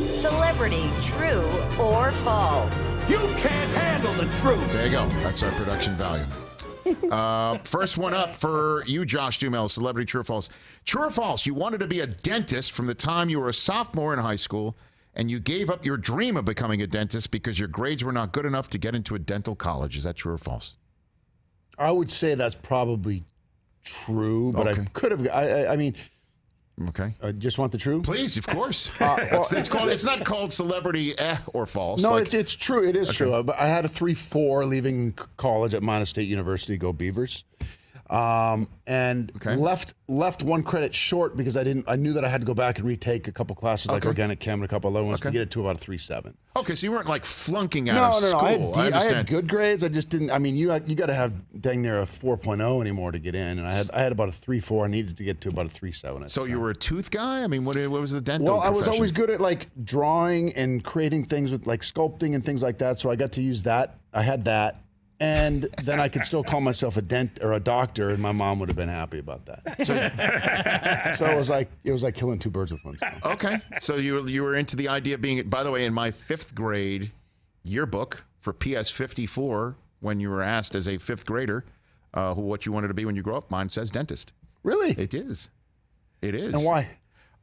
Celebrity, true or false? You can't handle the truth. There you go. That's our production value. First one up for you, Josh Duhamel, celebrity, true or false. True or false, you wanted to be a dentist from the time you were a sophomore in high school, and you gave up your dream of becoming a dentist because your grades were not good enough to get into a dental college. Is that true or false? I would say that's probably true, but Okay. I could have. I mean, Okay. I just want the truth. Please, of course. It's not called celebrity or false. No, like, it's true. It is true. But I had a 3.4 leaving college at Montana State University. Go Beavers. And left one credit short because I knew that I had to go back and retake a couple classes like organic chem and a couple other ones to get it to about a 3.7. Okay, so you weren't like flunking out of No. school. I had good grades. I just didn't. I mean, you got to have dang near a 4.0 anymore to get in, and I had about a 3.4. I needed to get to about a 3.7. So you were a tooth guy? I mean, what was the dental? Well, I was profession? always good at like drawing and creating things with like sculpting and things like that. So I got to use that. I had that. And then I could still call myself a dent or a doctor, and my mom would have been happy about that. So it was like killing two birds with one stone. Okay, so you were into the idea of being. By the way, in my 5th grade yearbook for PS 54, when you were asked as a 5th grader what you wanted to be when you grow up, mine says dentist. Really? It is. It is. And why?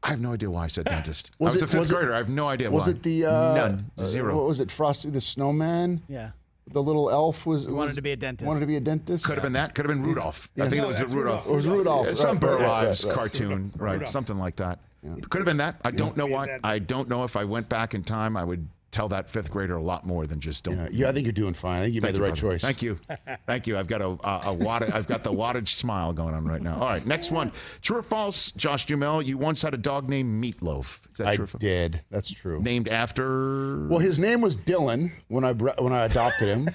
I have no idea why I said dentist. I was a 5th grader. I have no idea why. Was it the none? Zero. What was it? Frosty the Snowman? Yeah. The little elf wanted to be a dentist. Wanted to be a dentist. Could have been that. Could have been Rudolph. I think it was Rudolph. It was Rudolph. Yeah, some Burr Ives right. cartoon, right? Something like that. Could have been that. I don't know why. I don't know if I went back in time, I would tell that 5th grader a lot more than just don't. Yeah, I think you're doing fine. I think you made the right choice. Thank you. Thank you. I've got I've got the wattage smile going on right now. All right, next one. True or false, Josh Duhamel, you once had a dog named Meatloaf. Is that true? I did. That's true. Named after? Well, his name was Dylan when I adopted him.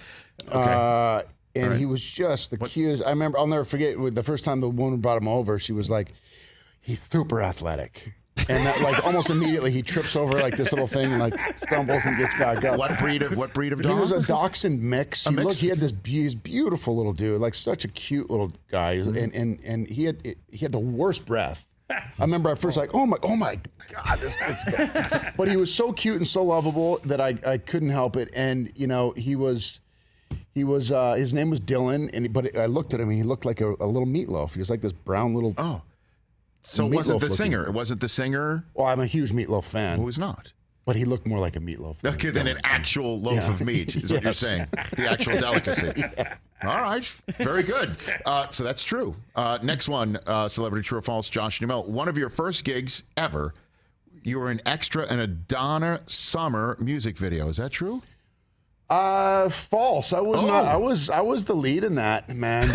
Okay. And he was just the cutest. I remember, I'll never forget, the first time the woman brought him over, she was like, he's super athletic. And that, like, almost immediately he trips over like this little thing and like stumbles and gets back up. What breed of dog? He was a dachshund mix. He had this beautiful little dude, like such a cute little guy, and he had the worst breath. I remember at first like, oh my God, this guy's good. But he was so cute and so lovable that I couldn't help it. And you know, he was his name was Dylan, but I looked at him and he looked like a little meatloaf. He was like this brown little. Oh. So it wasn't the singer. It wasn't the singer. Well, I'm a huge Meatloaf fan. Who is not? But he looked more like a meatloaf. Okay, than an actual loaf of meat is what you're saying. The actual delicacy. Yeah. All right. Very good. So that's true. Next one, celebrity true or false, Josh Duhamel. One of your first gigs ever, you were an extra in a Donna Summer music video. Is that true? False. I was not. I was the lead in that, man.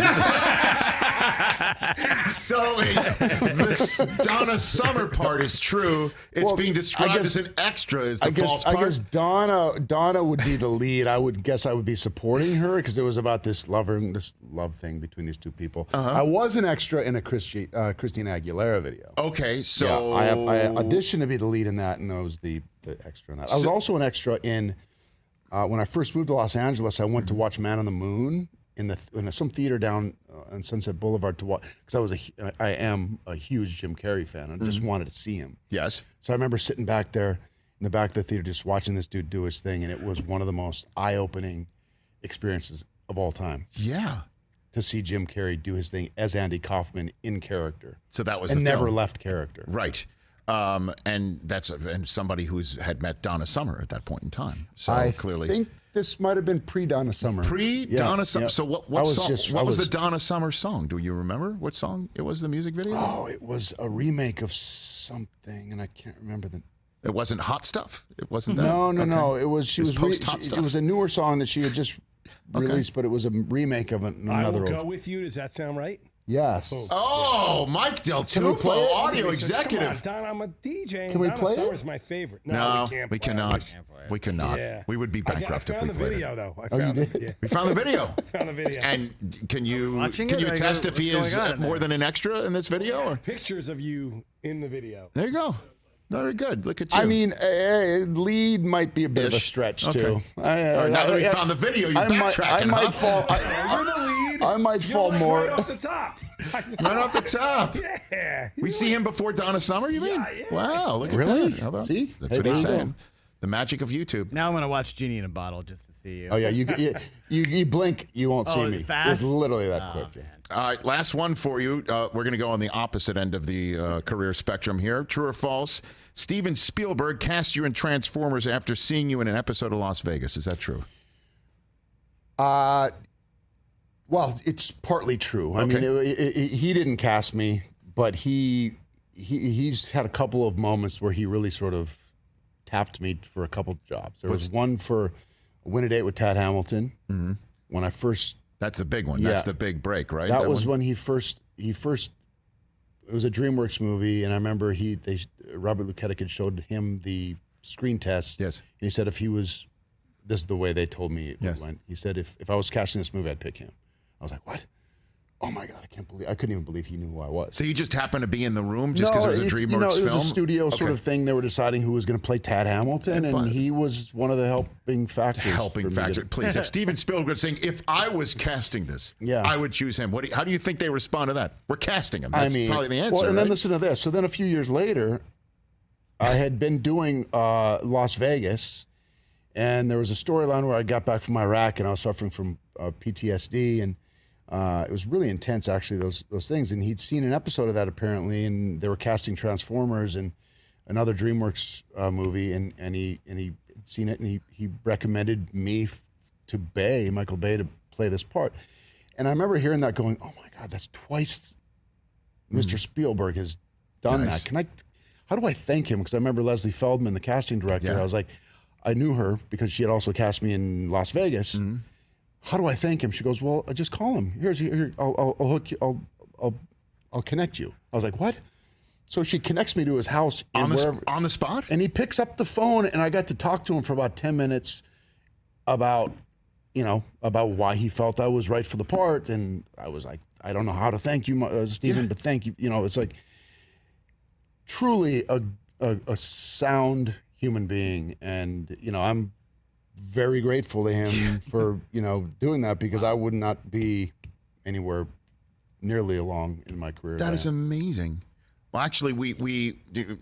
So this Donna Summer part is true. It's being described as an extra. Is the false part? I guess Donna would be the lead. I would be supporting her because it was about this love thing between these two people. I was an extra in a Christina Aguilera video. Okay, so I auditioned to be the lead in that, and I was the extra in that. I was also an extra in when I first moved to Los Angeles. I went to watch Man on the Moon in some theater down on Sunset Boulevard to watch, because I am a huge Jim Carrey fan. I just wanted to see him. Yes. So I remember sitting back there in the back of the theater just watching this dude do his thing, and it was one of the most eye-opening experiences of all time. Yeah. To see Jim Carrey do his thing as Andy Kaufman in character. So that was and the never film. left character. Right. And that's somebody had met Donna Summer at that point in time. So clearly, I think this might have been pre-Donna Summer. Pre-Donna Summer. Yeah. So what was the Donna Summer song? Do you remember what song it was? The music video? Oh, it was a remake of something, and I can't remember the. It wasn't Hot Stuff. It wasn't that. No. It was post-Hot Stuff. It was a newer song that she had just released, but it was a remake of another. I Will Go With You. Does that sound right? Yes. Oh, Mike Del Tufo, audio executive. Don, I'm a DJ. And Can we Donna play Summer's it? my favorite. No, we cannot. We cannot. Yeah. We would be bankrupt I found if the we video, played it. though. I found it. Yeah. We found the video. Found the video. And can you Watching attest if he is more than an extra in this video? Or? Pictures of you in the video. There you go. Very good. Look at you. I mean, lead might be a bit of a stretch too. Now that we found the video, you backtracked. I might fall. You're the lead. I might fall You're more. right off the top. Right off the top. Yeah. We see him before Donna Summer, you mean? Yeah. Wow, look at Really? that. How about, See? That's Hey, what he's there you saying. The magic of YouTube. Now I'm gonna watch Genie in a Bottle just to see you. Oh yeah, you blink, you won't see Oh, me. fast? It's literally that quick. Man. All right, last one for you. We're going to go on the opposite end of the career spectrum here. True or false? Steven Spielberg cast you in Transformers after seeing you in an episode of Las Vegas. Is that true? Well, it's partly true. I mean, he didn't cast me, but he's had a couple of moments where he really sort of tapped me for a couple of jobs. There was one for Win a Date with Tad Hamilton when I first. That's the big one. Yeah. That's the big break, right? That was one? when he first. It was a DreamWorks movie, and I remember Robert Luketic had showed him the screen test. Yes. And he said if he was, this is the way they told me it Yes. went. He said if I was casting this movie, I'd pick him. I was like, what? Oh my God, I couldn't even believe he knew who I was. So you just happened to be in the room just because it was a DreamWorks it was film? a studio sort of thing. They were deciding who was going to play Tad Hamilton, and he was one of the helping factors. Helping factor. Please, if Steven Spielberg was saying, if I was casting this, I would choose him. How do you think they respond to that? We're casting him. That's probably the answer. Well, and then right? listen to this. So then a few years later, I had been doing Las Vegas, and there was a storyline where I got back from Iraq, and I was suffering from PTSD, and it was really intense, actually, those things. And he'd seen an episode of that apparently, and they were casting Transformers and another DreamWorks movie, and he'd seen it, and he recommended me to Michael Bay, to play this part. And I remember hearing that, going, "Oh my God, that's twice Mr. Spielberg has done Nice. that. How do I thank him?" Because I remember Leslie Feldman, the casting director. Yeah. I was like, I knew her because she had also cast me in Las Vegas. How do I thank him? She goes, "Well, just call him. Here, I'll hook you. I'll connect you." I was like, "What?" So she connects me to his house on the spot? and he picks up the phone, and I got to talk to him for about 10 minutes about why he felt I was right for the part. And I was like, "I don't know how to thank you, Steven, but thank you." It's like truly a sound human being, and I'm very grateful to him for doing that, because I would not be anywhere nearly along in my career. That is amazing. Well, actually, we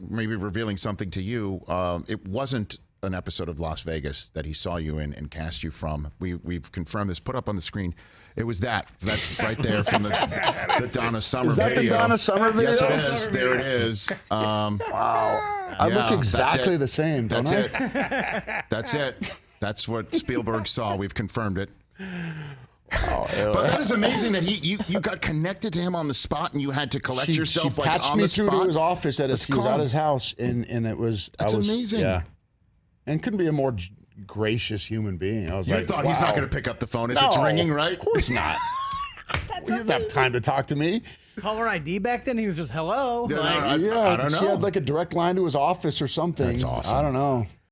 maybe revealing something to you. It wasn't an episode of Las Vegas that he saw you in and cast you from. We've confirmed this. Put up on the screen. It was that's right there from the Donna Summer Is that video. the Donna Summer video? Yes, it is. There it is. Wow. I look exactly the same, don't That's I? it. That's it. That's what Spielberg saw. We've confirmed it. Wow. But that is amazing that you got connected to him on the spot, and you had to collect yourself She like patched on me the through spot. to his office he was calm. at his house, and it was. That's amazing. Yeah. And couldn't be a more gracious human being. I was You like, thought wow. he's not going to pick up the phone as No, it's ringing, right? Of course not. You didn't have time to talk to me. Caller ID back then, he was just hello. Yeah, Like, I don't know. She had like a direct line to his office or something. That's awesome. I don't know.